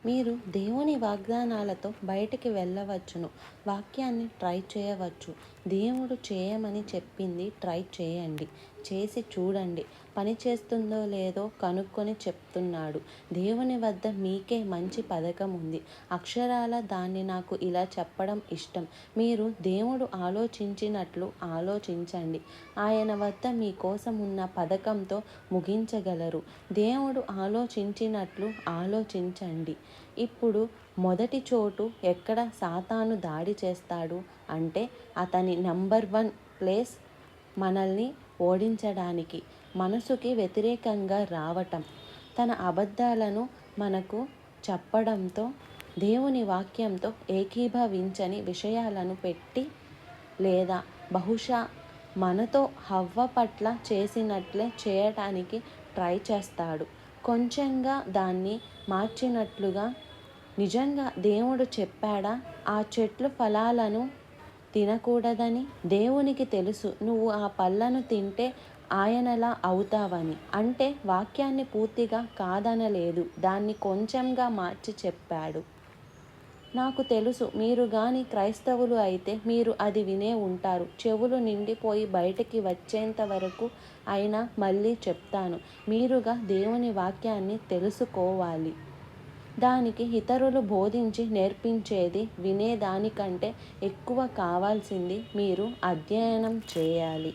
మీరు దేవుని వాగ్దానాలతో బయటికి వెళ్ళవచ్చును. వాక్యాన్ని ట్రై చేయవచ్చు. దేవుడు చేయమని చెప్పింది ట్రై చేయండి. చేసి చూడండి. పని చేస్తుందో లేదో కనుక్కొని చెప్తున్నాడు. దేవుని వద్ద మీకే మంచి పథకం ఉంది. అక్షరాల దాన్ని నాకు ఇలా చెప్పడం ఇష్టం. మీరు దేవుడు ఆలోచించినట్లు ఆలోచించండి. ఆయన వద్ద మీకోసం ఉన్న పథకంతో ముగించగలరు. దేవుడు ఆలోచించినట్లు ఆలోచించండి. ఇప్పుడు మొదటి చోటు ఎక్కడ సాతాను దాడి చేస్తాడు అంటే అతని నంబర్ 1 ప్లేస్ మనల్ని ఓడించడానికి, మనసుకి వ్యతిరేకంగా రావటం, తన అబద్ధాలను మనకు చెప్పడంతో, దేవుని వాక్యంతో ఏకీభవించని విషయాలను పెట్టి లేదా బహుశా మనతో హవ్వ పట్ల చేసినట్లే చేయటానికి ట్రై చేస్తాడు. కొంచెంగా దాన్ని మార్చినట్లుగా. నిజంగా దేవుడు చెప్పాడా ఆ చెట్లు ఫలాలను తినకూడదని? దేవునికి తెలుసు నువ్వు ఆ పళ్ళను తింటే ఆయనలా అవుతావని. అంటే వాక్యాన్ని పూర్తిగా కాదనలేదు, దాన్ని కొంచెంగా మార్చి చెప్పాడు. నాకు తెలుసు మీరు గాని క్రైస్తవులు అయితే మీరు అది వినే ఉంటారు. చెవులు నిండిపోయి బయటికి వచ్చేంత వరకు అయినా మళ్ళీ చెప్తాను. మీరుగా దేవుని వాక్యాన్ని తెలుసుకోవాలి. దానికి ఇతరులు బోధించి నేర్పించేది వినేదానికంటే ఎక్కువ కావాల్సింది మీరు అధ్యయనం చేయాలి.